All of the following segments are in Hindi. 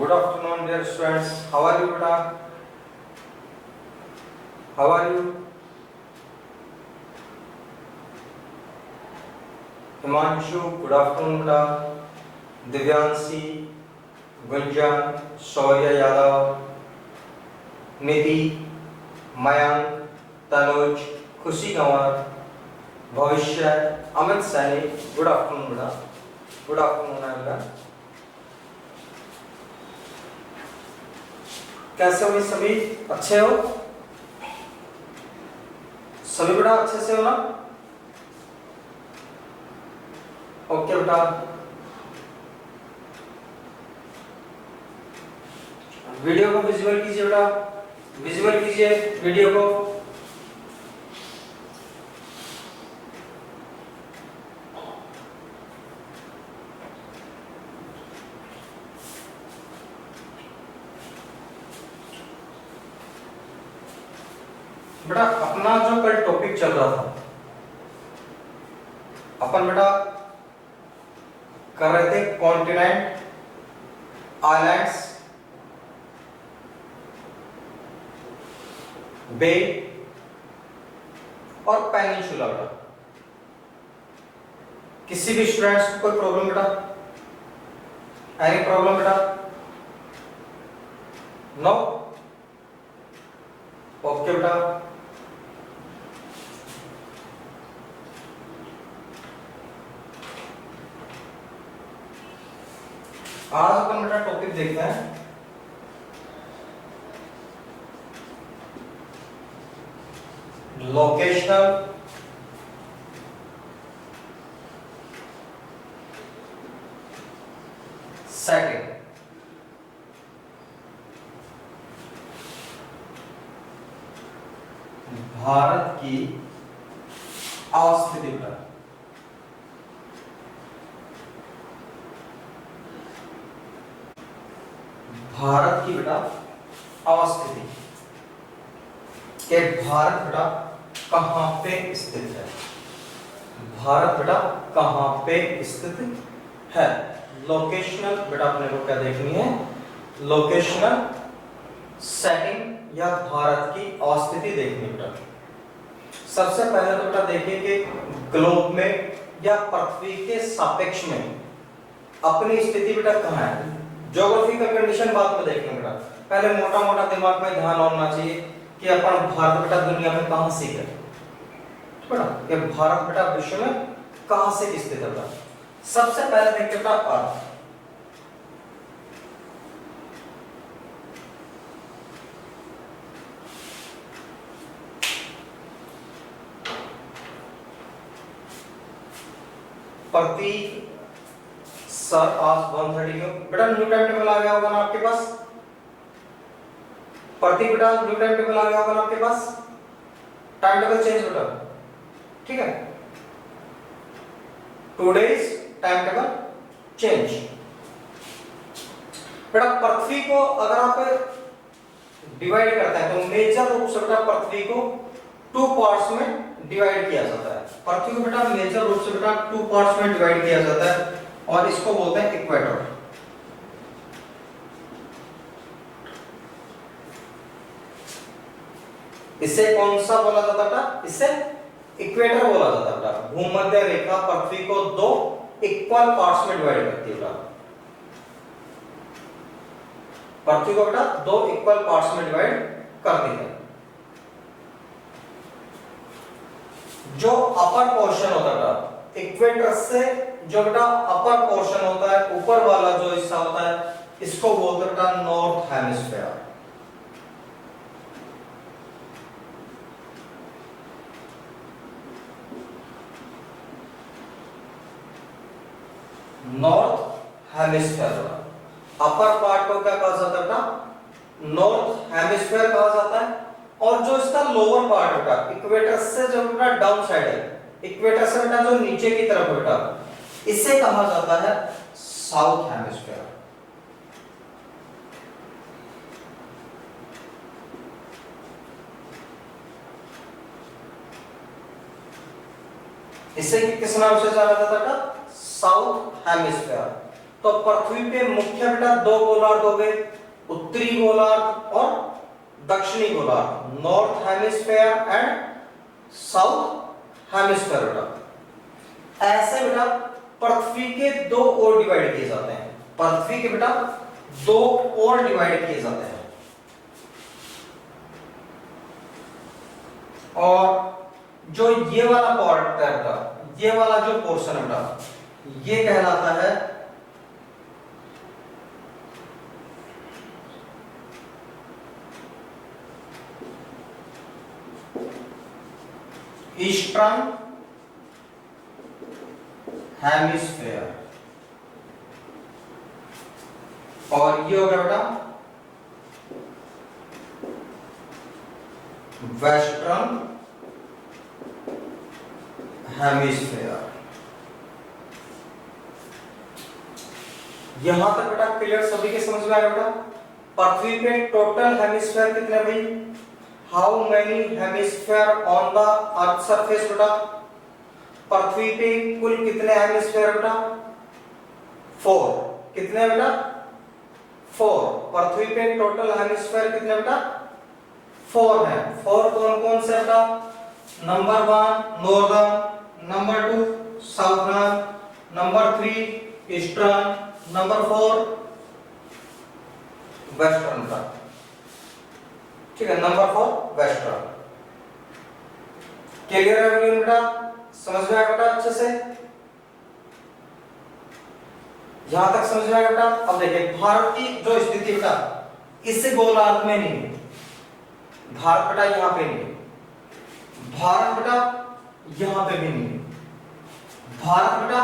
Good afternoon, dear students. How are you, beta? How are you? Himanshu, good afternoon, beta. Divyanshi, Gunjan, Shaurya Yadav, Nidhi, Mayank, Tanuj, Khushi Kanwar, Bhavishya, Amit Sani. Good afternoon, beta. Good afternoon, everyone. कैसे हो सभी? अच्छे हो सभी बेटा? अच्छे से हो ना? ओके बेटा, वीडियो को विजुअल कीजिए बेटा, विजुअल कीजिए वीडियो को। बेटा अपना जो कल टॉपिक चल रहा था, अपन बेटा कर रहे थे कॉन्टिनेंट, आइलैंड्स, बे और पेनिनसुला। बेटा किसी भी स्टूडेंट्स को कोई प्रॉब्लम बेटा? एनी प्रॉब्लम बेटा? नो? ओके बेटा, आज अपन बेटा टॉपिक देखते हैं लोकेशनल सेटिंग। भारत की अवस्थिति पर भारत की बेटा अवस्थिति के भारत बेटा कहां पे स्थित है? भारत बेटा कहां पे स्थित है? लोकेशनल बेटा अपने को क्या देखनी है? लोकेशनल सेटिंग या भारत की अवस्थिति देखनी बेटा। सबसे पहले तो बेटा देखिए कि ग्लोब में या पृथ्वी के सापेक्ष में अपनी स्थिति बेटा कहां है। ज्योग्राफिकल कंडीशन बाद में देखेंगे बेटा, पहले मोटा मोटा दिमाग में ध्यान होना चाहिए कि अपन भारत बेटा दुनिया में कहां से है बेटा, कि भारत बेटा विश्व में कहां से स्थित है बेटा। सबसे पहले देखते बेटा अर्थ। प्रति सर आज 130 बेटा न्यू टाइम टेबल आ गया होगा ना आपके पास? प्रति बेटा न्यू टाइम टेबल आ गया होगा ना आपके पास? टाइम टेबल चेंज बेटा, ठीक है? Today's time table change. बेटा पृथ्वी को अगर आप डिवाइड करते हैं तो मेजर रूप से बेटा पृथ्वी को 2 पार्ट्स में डिवाइड किया जाता है। पृथ्वी को बेटा मेजर रूप से बेटा 2 पार्ट्स में डिवाइड किया जाता है और इसको बोलते हैं इक्वेटर। इसे कौन सा बोला जाता था? इसे इक्वेटर बोला जाता था। भूमध्य रेखा पृथ्वी को 2 इक्वल पार्ट्स में डिवाइड करती है बेटा। पृथ्वी को बेटा 2 इक्वल पार्ट्स में डिवाइड करती है। जो अपर पोर्शन होता था इक्वेटर से, जो बेटा अपर पोर्शन होता है, ऊपर वाला जो हिस्सा होता है, इसको बोलते बेटा north hemisphere. North hemisphere. Upper part को क्या कहा जाता है? नॉर्थ हेमिस्फीयर कहा जाता है। और जो इसका लोअर पार्ट बेटा इक्वेटर से जो बेटा डाउन साइड है, इक्वेटर से बेटा जो नीचे की तरफ बेटा, इसे कहा जाता है साउथ हेमिस्फीयर। इसे किस नाम से जाना जाता था? South hemisphere. तो पृथ्वी पे मुख्य बेटा दो गोलार्ध हो गए, उत्तरी गोलार्ध और दक्षिणी गोलार्ध, north hemisphere and south hemisphere बेटा। ऐसे बेटा पृथ्वी के दो और डिवाइड किए जाते हैं, पृथ्वी के बेटा दो और डिवाइड किए जाते हैं। और जो ये वाला पार्ट है बेटा, ये वाला जो पोर्शन है बेटा, ये कहलाता है ईस्टर्न हेमिस्फेयर, और ये हो गया बेटा वेस्टर्न हेमिस्फेयर। यहां तक बेटा क्लियर सभी के समझ में आया बेटा? पृथ्वी पे टोटल हेमिस्फेयर कितने भाई? How many hemisphere on the earth surface बेटा? पृथ्वी पे कुल कितने हेमिस्फेयर बेटा? 4। कितने बेटा? 4। पृथ्वी पे टोटल हेमिस्फेयर कितने बेटा? 4 है। 4 कौन कौन से बेटा? Number 1 northern, number 2 southern, number 3 eastern, number 4 western का। ठीक है, नंबर 4 वेस्टर्न। क्लियर है बेटा? समझ में आया बेटा अच्छे से? यहां तक समझ में आया बेटा? अब देखिए भारत की जो स्थिति बेटा इस गोलार्ध में नहीं है, भारत बेटा यहां पे नहीं है, भारत बेटा यहां पे भी नहीं है, भारत बेटा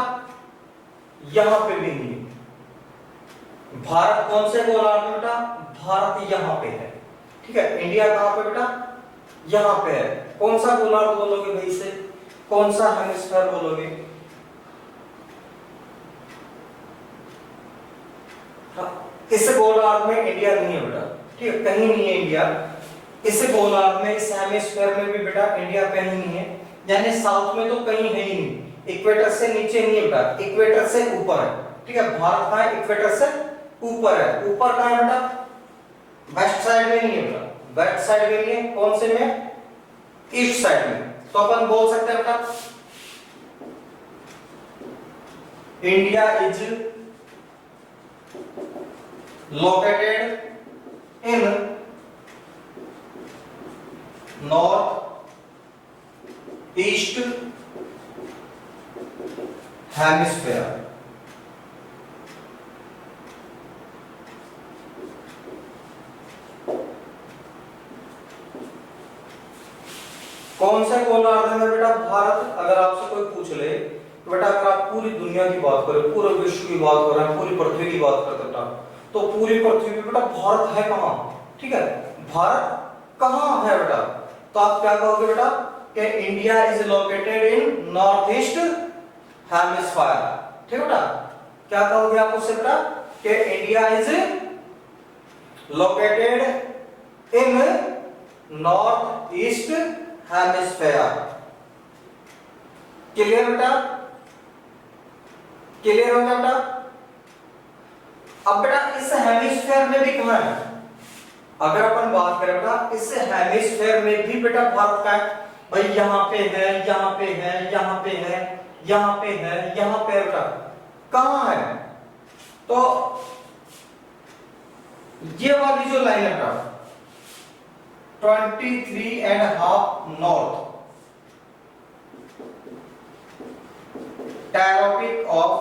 यहां पे भी नहीं है। भारत कौन से गोलार्ध में बेटा? भारत यहां पे है। ठीक है, इंडिया कहां पे बेटा? यहां पे है। कौन सा गोलार्ध बोलोगे भाई से? कौन सा हेमिस्फीयर बोलोगे? इस गोलार्ध में इंडिया नहीं है बेटा। ठीक है, कहीं नहीं है इंडिया इस गोलार्ध में, इस हेमिस्फीयर में भी बेटा इंडिया कहीं नहीं है। यानी साउथ में तो कहीं है ही नहीं, इक्वेटर से नीचे नहीं है बेटा, इक्वेटर से ऊपर है। ठीक है, भारत कहां है? इक्वेटर से ऊपर है। ऊपर कहां है बेटा? वेस्ट साइड में नहीं है बेटा, वेस्ट साइड में नहीं है। कौन से में? ईस्ट साइड में। तो अपन बोल सकते हैं बेटा India is located in north east hemisphere. कौन से गोलार्ध में बेटा भारत? अगर आपसे कोई पूछ ले तो बेटा अगर आप पूरी दुनिया की बात करें, पूरे विश्व की बात कर रहे हैं, पूरी पृथ्वी की बात करते बेटा, तो पूरी पृथ्वी पे बेटा भारत है कहां? ठीक है, भारत कहां है बेटा? तो आप क्या कहोगे बेटा कि India is located in north east hemisphere. ठीक है बेटा, क्या कहोगे आप उससे बेटा कि India is located in north east hemisphere. Clear बेटा? क्लियर हो गया बेटा? अब बेटा इस हेमिस्फीयर में भी कहां है? अगर अपन बात करें बेटा इस हेमिस्फीयर में भी बेटा भारत का है भाई, यहां पे है, यहां पे है, यहां पे है, यहां पे है, यहां पे बेटा कहां है? तो ये वाली जो लाइन है बेटा 23.5 नॉर्थ टैरोपिक ऑफ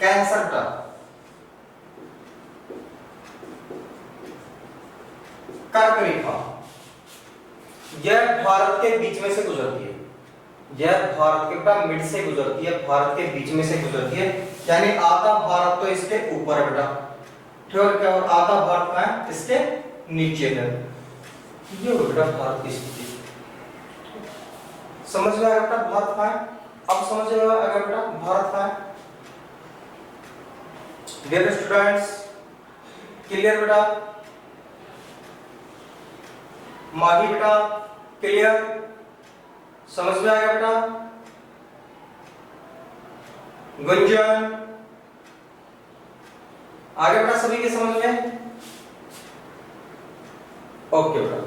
कैंसर बेटा कर्क रेखा, यह भारत के बीच में से गुजरती है। यह भारत के बेटा मिड से गुजरती है, भारत के बीच में से गुजरती है। यानी आधा भारत तो इसके ऊपर है बेटा, ठीक है, क्या? और आधा भारत का है इसके नीचे है। ये हो बेटा भारत की स्थिति। समझ में आया बेटा भारत कहां है? अब समझ में आया बेटा भारत कहां है? डियर स्टूडेंट्स, क्लियर बेटा? माही बेटा क्लियर? समझ में आ गया बेटा? गुंजन आ गया बेटा सभी के समझ में? ओके बेटा।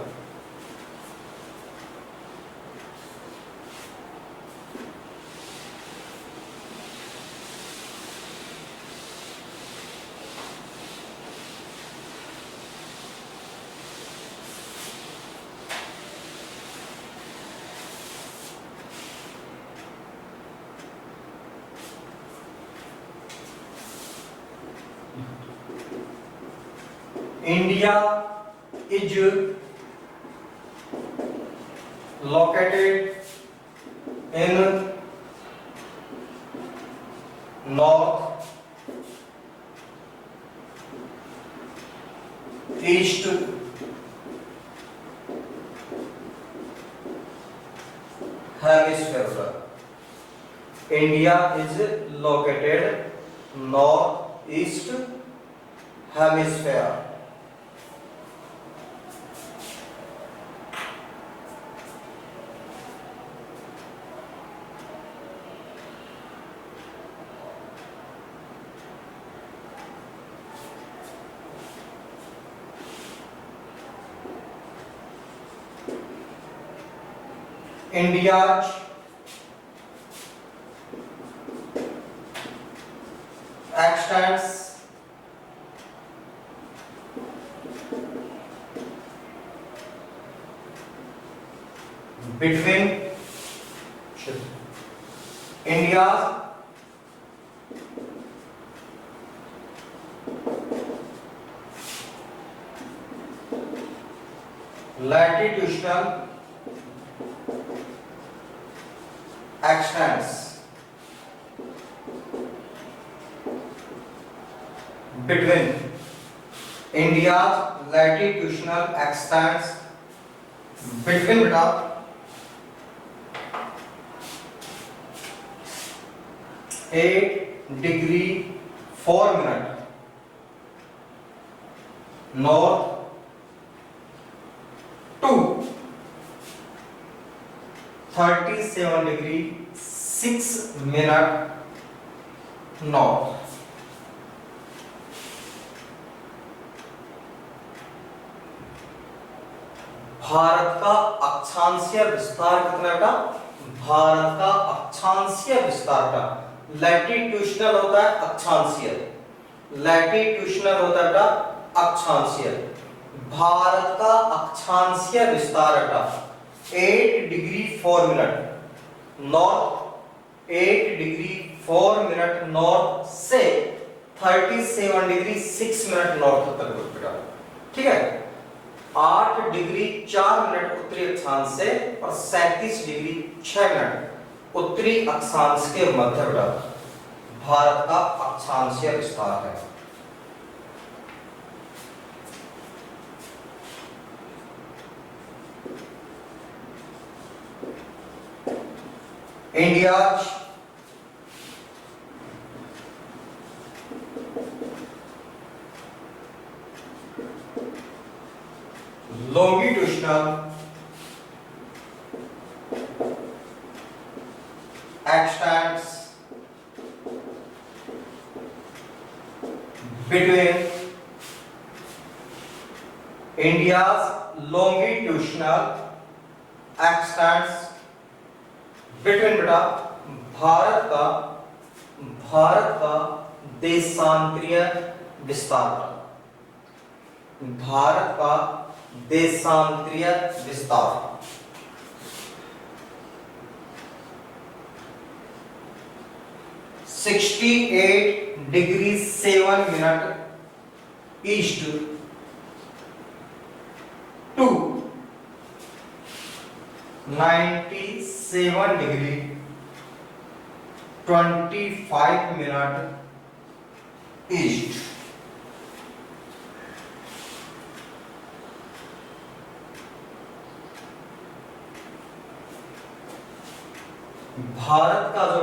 India is located in north east hemisphere. India is located north east hemisphere. India's extends between India's latitudinal extends between India's latitudinal extends between बेटा 8 degree 4 minute north to 37 degree 6 minute north. Bharat का अक्षांशीय विस्तार कितना बेटा? भारत का अक्षांशीय विस्तार का लैटिट्यूशनल होता है अक्षांशीय, लैटिट्यूशनल होता है बेटा अक्षांशीय। भारत का अक्षांशीय विस्तार बेटा 8 degree 4 minute north, 8 degree 4 minute north से 37 डिग्री 6 मिनट नॉर्थ तक बेटा, ठीक है। 8 डिग्री 4 मिनट उत्तरी अक्षांश से और 37 डिग्री 6 मिनट उत्तरी अक्षांश के मध्य बेटा भारत का अक्षांशीय विस्तार है। India's longitudinal extends between India's longitudinal extends between बेटा भारत का देशांतरीय विस्तार, भारत का देशांतरीय विस्तार 68 degree 7 minute east to 97 degree 25 minute east. Bharat का जो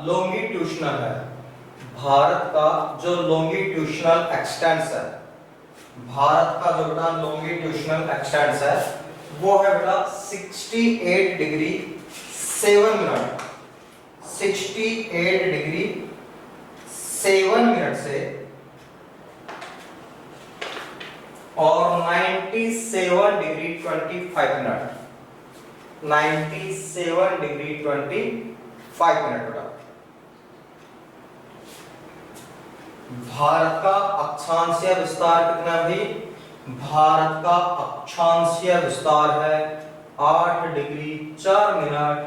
लॉन्गिट्यूशनल है, भारत का जो लॉन्गिट्यूशनल एक्सटेंस है, भारत का जो बेटा लॉन्गिट्यूशनल एक्सटेंस है वो है बेटा 68 डिग्री 7 मिनट, 68 डिग्री 7 मिनट से और 97 डिग्री 25 मिनट, 97 डिग्री 25 मिनट बेटा। भारत का अक्षांशीय विस्तार कितना भी? भारत का अक्षांशीय विस्तार है 8 डिग्री 4 मिनट,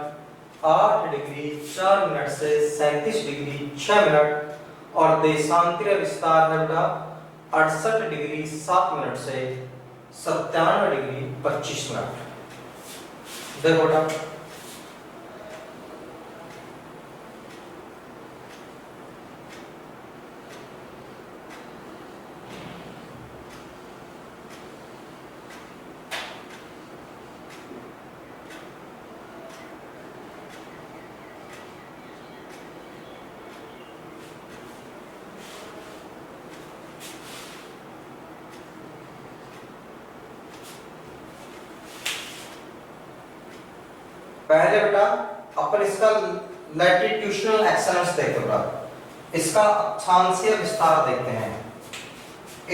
8 डिग्री 4 मिनट से 37 डिग्री 6 मिनट और देशांतरीय विस्तार है बेटा 68 डिग्री 7 मिनट से 97 डिग्री 25 मिनट। देखो बेटा पहले बेटा अपन इसका लैटिट्यूडनल एक्सेलेंस देखते बेटा, इसका अक्षांशीय विस्तार देखते हैं।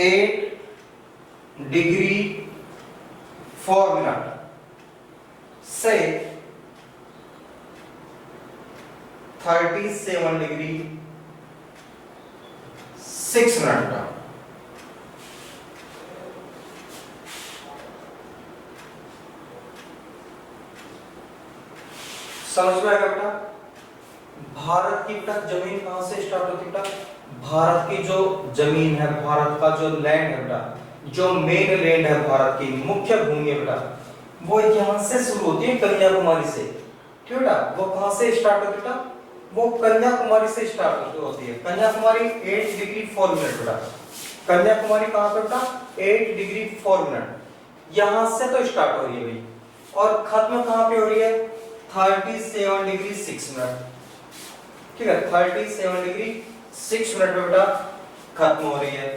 8 डिग्री 4 मिनट से 37 डिग्री 6 मिनट का। समझ में आएगा बेटा? भारत की बेटा जमीन कहां से स्टार्ट होती है बेटा? भारत की जो जमीन है, भारत का जो लैंड है बेटा, जो मेन लैंड है भारत की मुख्य भूमि है बेटा, वो यहां से शुरू होती है कन्याकुमारी से। ठीक है बेटा? वो कहां से स्टार्ट होती है बेटा? वो कन्याकुमारी से स्टार्ट होती है। कन्याकुमारी 8 डिग्री 4 मिनट बेटा। कन्याकुमारी कहां पे बेटा? 8 डिग्री 4 मिनट यहां से तो स्टार्ट हो रही है भाई, और खत्म कहां पे हो रही है? 37 डिग्री 6 मिनट। ठीक है, 37 डिग्री 6 मिनट में बेटा खत्म हो रही है।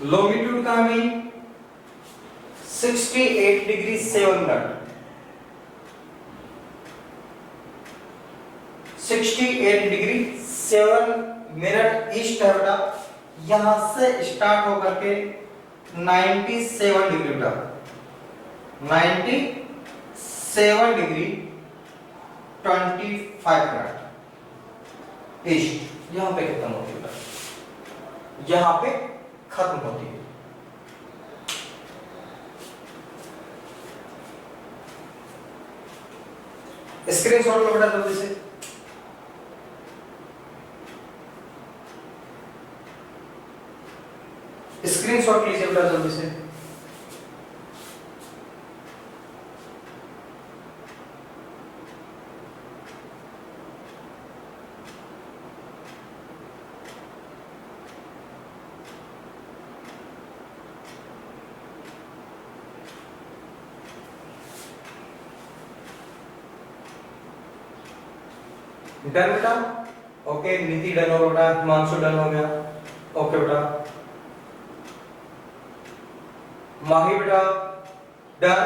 लॉन्गिट्यूड का भी 68 degree 7 minute, 68 degree 7 minute east है बेटा। यहां से स्टार्ट होकर के 97 डिग्री बेटा, 97 डिग्री 25 मिनट ईस्ट यहां पे खत्म होती है बेटा, यहां पे खत्म होती है। स्क्रीनशॉट लो बेटा जल्दी से। स्क्रीनशॉट लीजिए बेटा जल्दी से। डन बेटा? ओके, नीति डन हो बेटा, हिमांशु डन हो गया। ओके बेटा, माही बेटा डन।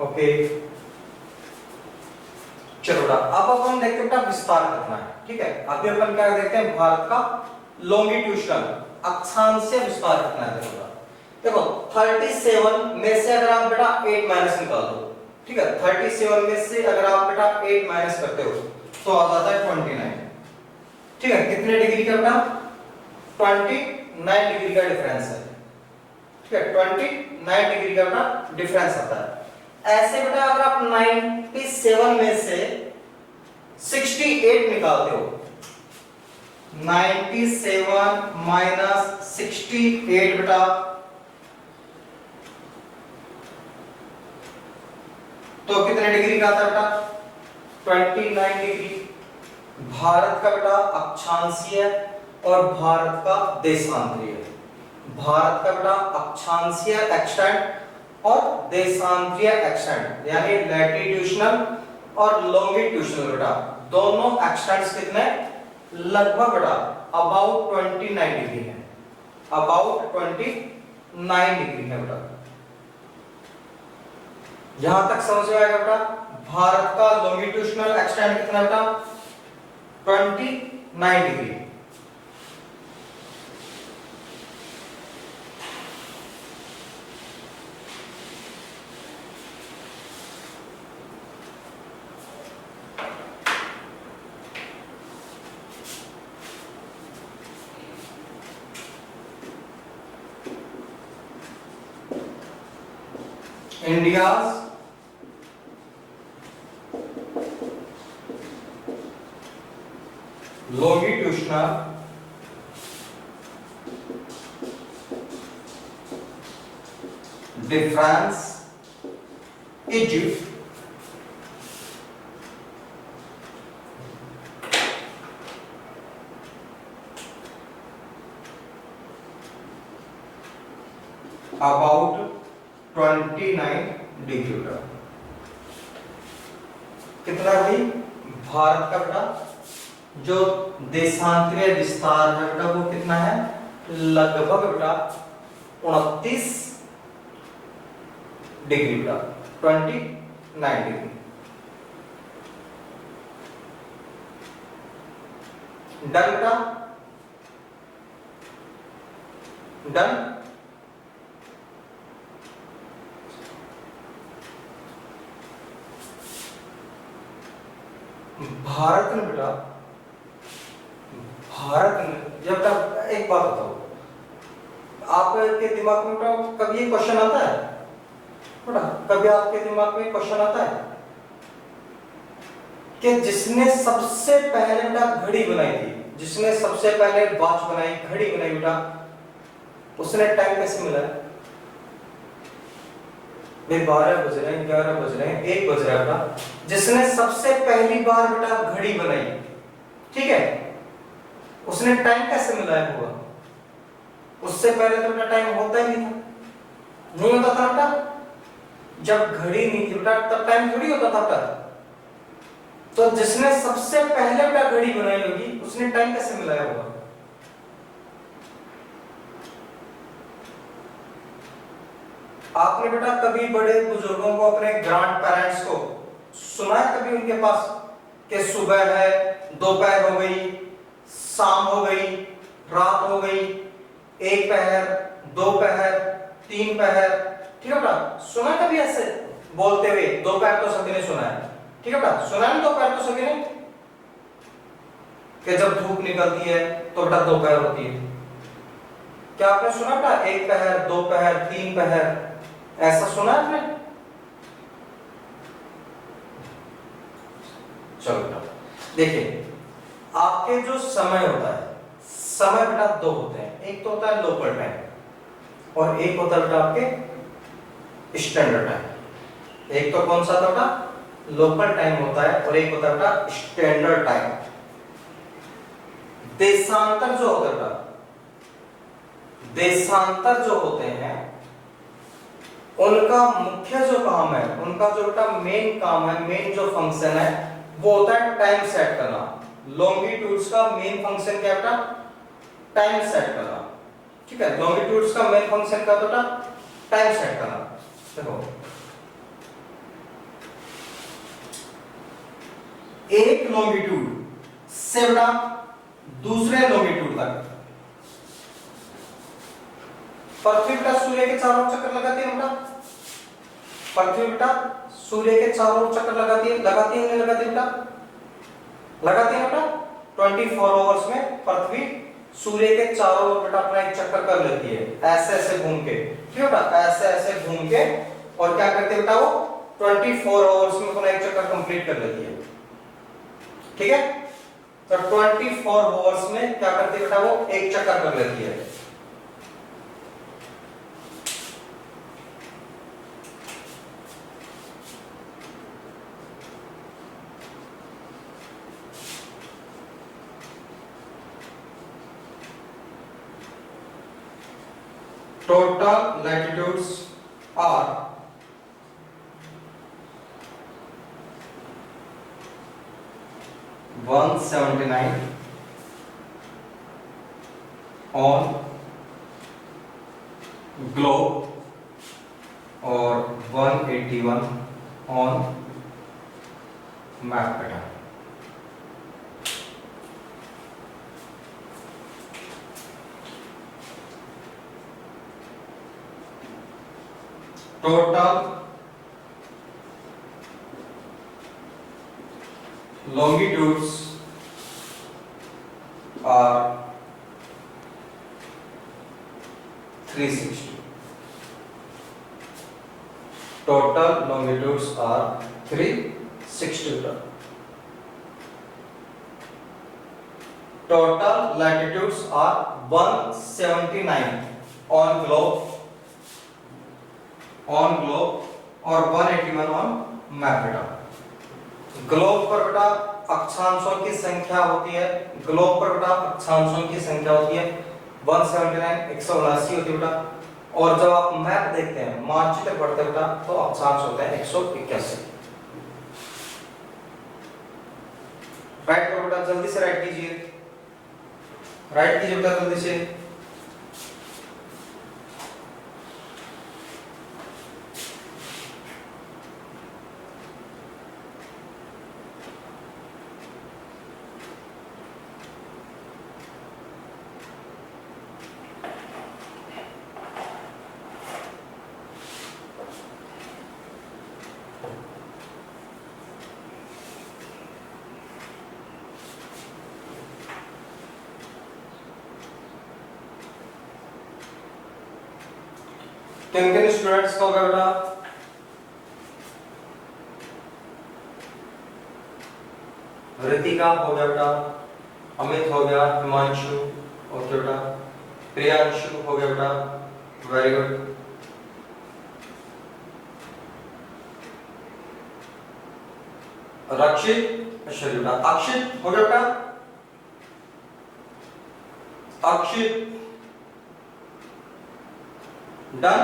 ओके चलो बेटा, अब अपन देखते हैं बेटा विस्तार कितना है। ठीक है, अभी अपन क्या देखते हैं? भारत का लॉन्गिट्यूडनल अक्षांशीय विस्तार कितना है। देखो 37 में से अगर आप बेटा 8 माइनस निकाल दो, ठीक है, 37 में से अगर आप बेटा 8 माइनस करते हो तो आ जाता है 29। ठीक है, कितने डिग्री का बेटा? 29 डिग्री का डिफरेंस है। ठीक है, 29 डिग्री का बेटा डिफरेंस आता है। ऐसे बेटा अगर आप 97 में से 68 निकालते हो, 97 माइनस 68 बेटा तो कितने डिग्री का आता है बेटा? 29 डिग्री। भारत का बेटा अक्षांशीय और भारत का देशांतरीय। भारत का बेटा अक्षांशीय एक्सटेंट और देशांतरीय एक्सटेंट, यानी लैटिट्यूडनल और लॉन्गिट्यूशनल बेटा, दोनों एक्सटेंट्स कितने, लगभग बेटा अबाउट 29 डिग्री है, अबाउट 29 डिग्री है बेटा। यहां तक समझ में आएगा बेटा। भारत का लॉन्गिट्यूशनल एक्सटेंट कितना बेटा, 29 degree. India's longitudinal difference is about 29 degree बेटा। कितना भाई, भारत का बेटा जो देशांतरीय विस्तार है बेटा वो कितना है, लगभग बेटा 29 डिग्री बेटा, 29 डिग्री। डन बेटा, डन। भारत में बेटा, भारत में जब तक, एक बात बताओ, आपके दिमाग में बेटा कभी ये क्वेश्चन आता है बेटा, कभी आपके दिमाग में क्वेश्चन आता है कि जिसने सबसे पहले बेटा घड़ी बनाई थी, जिसने सबसे पहले वॉच बनाई, घड़ी बनाई बेटा, उसने टाइम कैसे मिला है भाई? 12 बज रहे हैं, 11 बज रहे हैं, 1 बज रहा है बेटा, जिसने सबसे पहली बार बेटा घड़ी बनाई, ठीक है, उसने टाइम कैसे मिलाया होगा? उससे पहले तो बेटा टाइम होता ही नहीं था, नहीं होता था बेटा। जब घड़ी नहीं थी बेटा तब टाइम थोड़ी होता था बेटा। तो जिसने सबसे पहले बेटा घड़ी बनाई होगी उसने टाइम कैसे मिलाया होगा? आपने बेटा कभी बड़े बुजुर्गों को, अपने ग्रैंड पेरेंट्स को सुना है कभी उनके पास कि सुबह है, दोपहर हो गई, शाम हो गई, रात हो गई, एक पहर, दो पहर, तीन पहर, ठीक है बेटा? सुना कभी ऐसे बोलते हुए? दोपहर तो सभी ने सुना है, ठीक है बेटा? सुना है दोपहर तो सभी ने, कि जब धूप निकलती है तो बेटा दोपहर होती है। क्या आपने सुना बेटा एक पहर, दो पहर, तीन पहर, ऐसा सुना आपने? चलो बेटा देखिए, आपके जो समय होता है, समय बेटा दो होते हैं, एक तो होता है लोकल टाइम और एक होता है बेटा आपके स्टैंडर्ड टाइम। एक तो कौन सा था बेटा, लोकल टाइम होता है और एक होता है बेटा स्टैंडर्ड टाइम। देशांतर जो होता है बेटा, देशांतर जो होते हैं उनका मुख्य जो काम है, उनका जो बेटा मेन काम है, मेन जो फंक्शन है वो होता है टाइम सेट करना। लॉन्गिट्यूड्स का मेन फंक्शन क्या बेटा, टाइम सेट करना, ठीक है? लॉन्गिट्यूड्स का मेन फंक्शन क्या बेटा, टाइम सेट करना। देखो एक लॉन्गिट्यूड से बेटा दूसरे लॉन्गिट्यूड तक पृथ्वी बेटा सूर्य के चारों चक्कर लगाती है बेटा, पृथ्वी बेटा सूर्य के चारों चक्कर लगाती है, लगाती है नहीं लगाती बेटा? लगाती है बेटा। 24 आवर्स में पृथ्वी सूर्य के चारों ओर बेटा अपना एक चक्कर कर लेती है, ऐसे ऐसे घूम के, ठीक है बेटा? ऐसे ऐसे घूम के, और क्या करती है बेटा वो 24 आवर्स में अपना एक चक्कर कंप्लीट कर लेती है, ठीक है? तो 24 आवर्स में क्या करती है बेटा वो एक चक्कर कर लेती है। Total latitudes are 179 on globe और 181 on map pattern. Total longitudes are 360. Total longitudes are 360. Total latitudes are 179 on globe और 181 on map बेटा। ग्लोब पर बेटा अक्षांशों की संख्या होती है, ग्लोब पर बेटा अक्षांशों की संख्या होती है 179 179 होती है बेटा। और जब आप मैप देखते हैं, मानचित्र पढ़ते हैं बेटा, तो अक्षांश होते हैं 181। राइट करो बेटा, जल्दी से राइट कीजिए, राइट कीजिए बेटा जल्दी से। किन किन स्टूडेंट्स का होगा बेटा? रितिका हो गया बेटा, अमित हो गया, हिमांशु ओके बेटा, प्रियांशु हो गया बेटा, वेरी गुड। रक्षित अच्छा बेटा, अक्षित हो गया बेटा, अक्षित डन।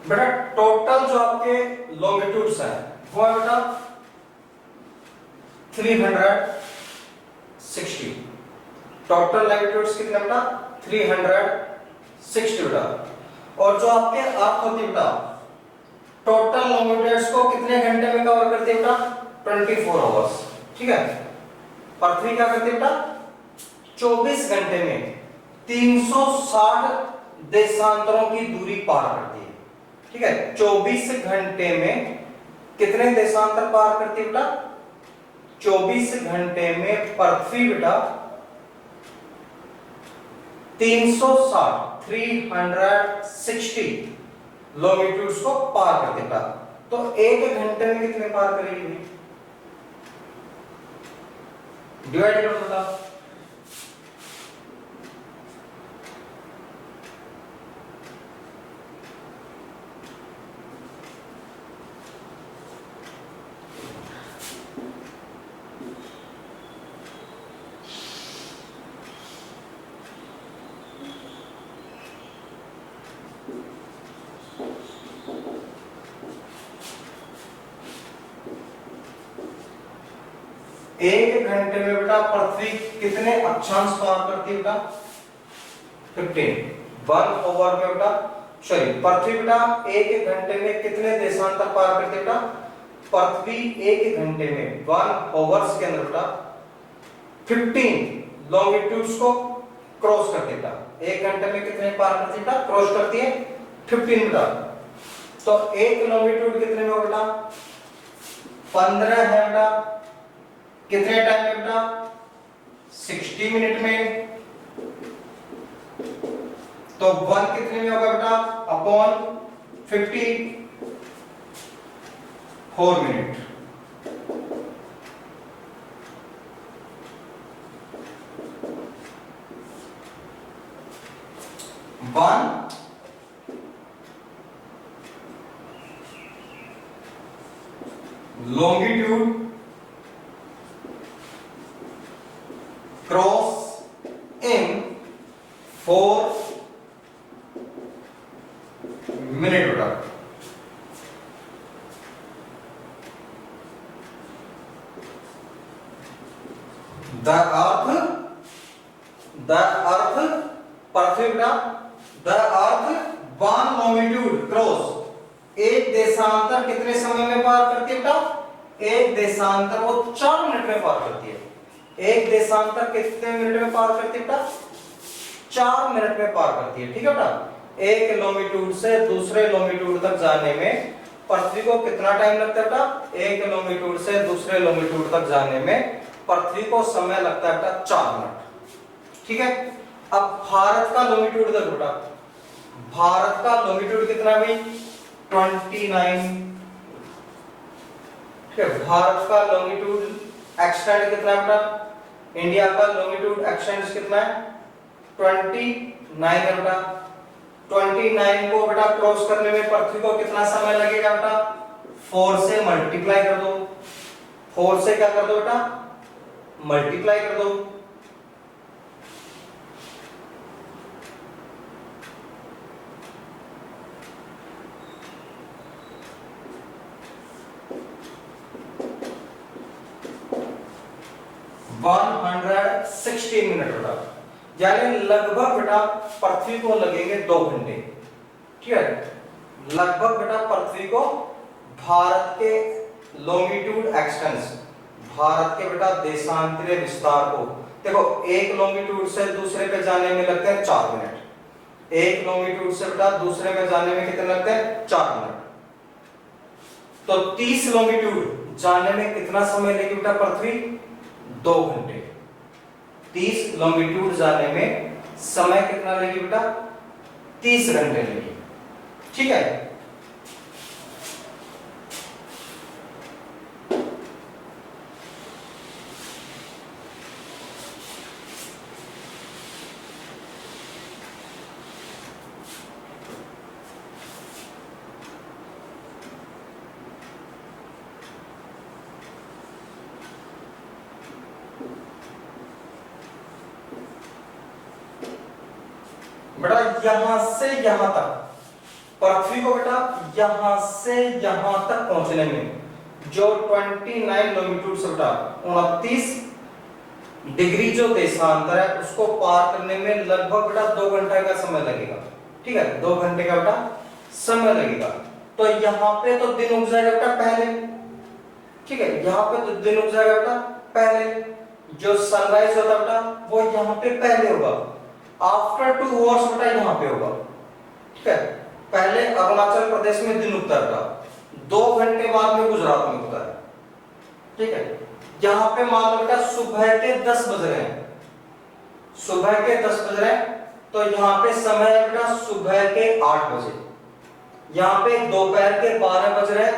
बेटा टोटल जो आपके लॉन्गिट्यूड्स हैं वो है बेटा 360। टोटल लॉन्गिट्यूड्स कितने बेटा? 360 बेटा। और जो आपके अर्थ होती है बेटा, टोटल लॉन्गिट्यूड्स को कितने घंटे में कवर करती है बेटा? 24 आवर्स। ठीक है, पृथ्वी क्या करती है बेटा? 24 घंटे में 360 देशांतरों की दूरी पार करती है। ठीक है, 24 घंटे में कितने देशांतर पार करती है बेटा? 24 घंटे में पृथ्वी बेटा 360 लॉन्गिट्यूड्स को पार करती है बेटा। तो एक घंटे में कितने पार करेगी? डिवाइड करो बेटा। एक घंटे में बेटा पृथ्वी कितने अक्षांश पार करती है बेटा? 15 1/में बेटा, सॉरी पृथ्वी बेटा एक घंटे में कितने देशांतर पार करती है बेटा? पृथ्वी एक घंटे में 1 के अंदर बेटा 15 लॉन्गिट्यूड्स को क्रॉस करती है बेटा। एक घंटे में कितने पार करती है बेटा? क्रॉस करती है 15 बेटा। तो एक लॉन्गिट्यूड कितने में बेटा? 15 है बेटा। कितने टाइम में बेटा? 60 मिनट में। तो 1 कितने में होगा बेटा? Upon 50। 4 minute. One longitude cross in 4 minute बेटा। द अर्थ पृथ्वी बेटा, the earth one longitude cross, एक देशांतर कितने समय में पार करती है बेटा? एक देशांतर वो 4 मिनट में पार करती है। एक देशांतर कितने मिनट में पार करती है बेटा? 4 मिनट में पार करती है। ठीक है बेटा, एक लॉन्गिट्यूड से दूसरे लॉन्गिट्यूड तक जाने में पृथ्वी को कितना टाइम लगता है बेटा? एक लॉन्गिट्यूड से दूसरे लॉन्गिट्यूड तक जाने में पृथ्वी को समय लगता है बेटा 4 मिनट। ठीक है, अब भारत का लॉन्गिट्यूड तक बेटा, भारत का लॉन्गिट्यूड कितना है भाई? 29। ठीक है, भारत का लॉन्गिट्यूड एक्सटेंड कितना है बेटा? इंडिया का लॉन्गिट्यूड एक्सटेंड कितना है? 29 है बेटा। 29 को बेटा क्रॉस करने में पृथ्वी को कितना समय लगेगा बेटा? 4 से मल्टीप्लाई कर दो। 4 से क्या कर दो बेटा? मल्टीप्लाई कर दो। वन 116 मिनट बेटा, यानी लगभग बेटा पृथ्वी को लगेंगे 2 घंटे। ठीक है, लगभग बेटा पृथ्वी को भारत के लॉन्गिट्यूड एक्सटेंस, भारत के बेटा देशांतरीय विस्तार को, देखो एक लॉन्गिट्यूड से दूसरे पे जाने में लगते हैं 4 मिनट। एक लॉन्गिट्यूड से बेटा दूसरे में जाने में कितने लगते हैं? 4 मिनट। तो 30 लॉन्गिट्यूड जाने में कितना समय लेगी बेटा पृथ्वी? 2 घंटे। 30 लॉन्गिट्यूड जाने में समय कितना लेगी बेटा? 30 घंटे लेगी। ठीक है, बेटा यहां से यहां तक पृथ्वी को बेटा यहां से यहां तक पहुंचने में जो 29 लॉन्गिट्यूड से बेटा 29 डिग्री जो देशांतर है उसको पार करने में लगभग बेटा 2 घंटे का समय लगेगा। ठीक है, 2 घंटे का बेटा समय लगेगा। तो यहाँ पे तो दिन उग जाएगा बेटा पहले। ठीक है, यहाँ पे तो दिन उग जाएगा बेटा पहले। जो सनराइज होता बेटा वो यहाँ पे पहले होगा। आफ्टर 2 आवर्स बेटा यहाँ पे होगा। ठीक है, पहले अरुणाचल प्रदेश में दिन उगता है बेटा, 2 घंटे बाद में गुजरात में उगता है। ठीक है, यहाँ पे मान लो बेटा सुबह के 10 बज रहे हैं, सुबह के 10 बज रहे हैं, तो यहाँ पे समय है बेटा सुबह के 8 बजे। यहाँ पे दोपहर के 12 बज रहे हैं,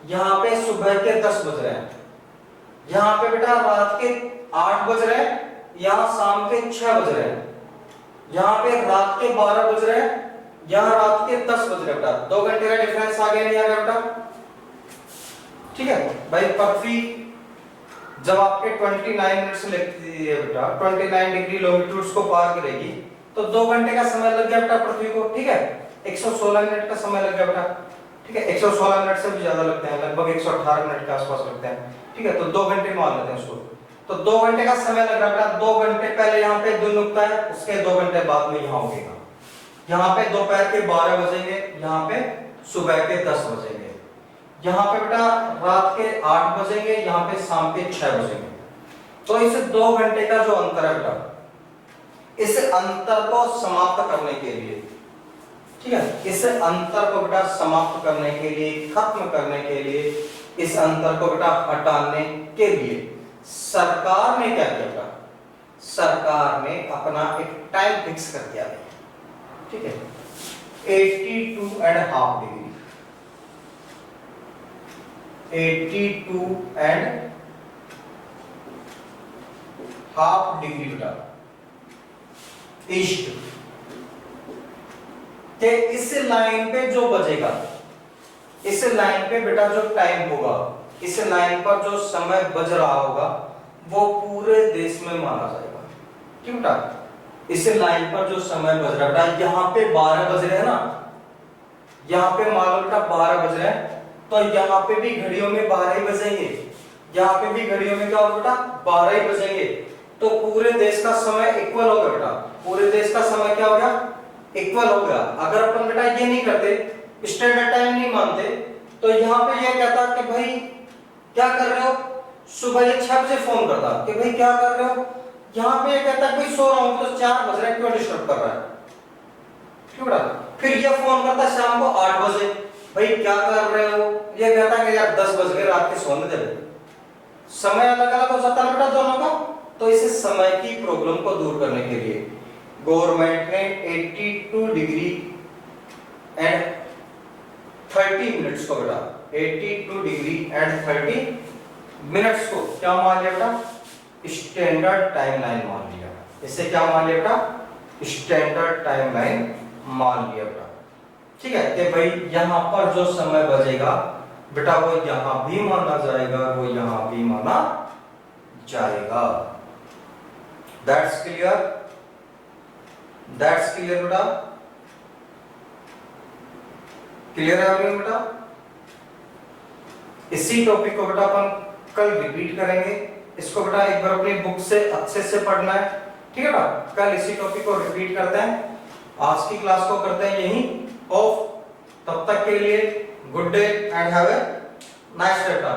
यहाँ पे सुबह के 10 बज रहे हैं। यहाँ पे बेटा रात के 8 बज रहे हैं, यहाँ शाम के 6 बज रहे हैं। यहाँ पे रात के 12 बज रहे हैं, यहाँ रात के 10 बज रहे हैं बेटा। 2 घंटे का डिफरेंस आ गया नहीं आ गया बेटा? ठीक है भाई, पृथ्वी जब आपके 29 मिनट से लगती है बेटा 29 डिग्री लॉन्गिट्यूड्स को पार करेगी तो 2 घंटे का समय लग गया बेटा पृथ्वी को। ठीक है, 116 मिनट का समय लग गया बेटा। ठीक है, 116 मिनट से भी ज्यादा लगते हैं, लगभग 118 मिनट के आसपास लगते हैं। ठीक है, तो 2 घंटे मान लेते हैं उसको। तो 2 घंटे का समय लग रहा है बेटा। 2 घंटे पहले यहाँ पे दिन उगता है, उसके 2 घंटे बाद में यहाँ उगेगा। यहाँ पे दोपहर के 12 बजेंगे, यहाँ पे सुबह के 10 बजेंगे। यहाँ पे बेटा रात के 8 बजेंगे, यहाँ पे शाम के 6 बजेंगे। तो इस 2 घंटे का जो अंतर है बेटा, इस अंतर को समाप्त करने के लिए, ठीक है, इस अंतर को बेटा समाप्त करने के लिए, खत्म करने के लिए, इस अंतर को बेटा हटाने के लिए सरकार ने क्या किया बेटा? सरकार ने अपना एक टाइम फिक्स कर दिया है। ठीक है, 82.5 डिग्री। 82 एंड हाफ डिग्री बेटा ईस्ट के इस लाइन पे जो बजेगा, इस लाइन पे बेटा जो टाइम होगा, इस लाइन पर जो समय बज रहा होगा वो पूरे देश में माना जाएगा। क्यों बेटा? इस लाइन पर जो समय बज रहा है बेटा, यहाँ पे 12 बज रहे हैं ना, यहाँ पे मान लो बेटा 12 बज रहे हैं, तो यहाँ पे भी घड़ियों में 12 ही बजेंगे, यहाँ पे भी घड़ियों में क्या होगा बेटा 12 ही बजेंगे। तो पूरे देश का समय इक्वल होगा बेटा, पूरे देश का समय क्या हो गया? इक्वल हो गया। अगर अपन बेटा ये नहीं करते, स्टैंडर्ड टाइम नहीं मानते, तो यहाँ पे ये कहता कि भाई क्या कर रहे हो, सुबह ये 6 बजे फोन करता कि भाई क्या कर रहे हो, यहाँ पे ये कहता भाई सो रहा हूँ, तो 4 बज रहे हैं, क्यों डिस्टर्ब कर रहा है? क्यों बेटा? फिर ये फोन करता शाम को 8 बजे, भाई क्या कर रहे हो, ये कहता कि यार 10 बज गए, रात के सोने दे। समय अलग अलग हो जाता है बेटा दोनों का। तो इस समय की प्रॉब्लम को दूर करने के लिए गवर्नमेंट ने 82 डिग्री एंड 30 मिनट्स को बेटा 82 डिग्री एंड 30 मिनट्स को क्या मान लिया बेटा? स्टैंडर्ड टाइमलाइन मान लिया। इससे क्या मान लिया बेटा? स्टैंडर्ड टाइमलाइन मान लिया बेटा। ठीक है कि भाई यहाँ पर जो समय बजेगा बेटा वो यहाँ भी माना जाएगा, वो यहाँ भी माना जाएगा। That's clear? दैट्स क्लियर बेटा? क्लियर है अभी बेटा? इसी टॉपिक को बेटा अपन कल रिपीट करेंगे। इसको बेटा एक बार अपनी बुक से अच्छे से पढ़ना है, ठीक है बेटा? कल इसी टॉपिक को रिपीट करते हैं। आज की क्लास को करते हैं यहीं ऑफ। तब तक के लिए good day and have a nice day बेटा।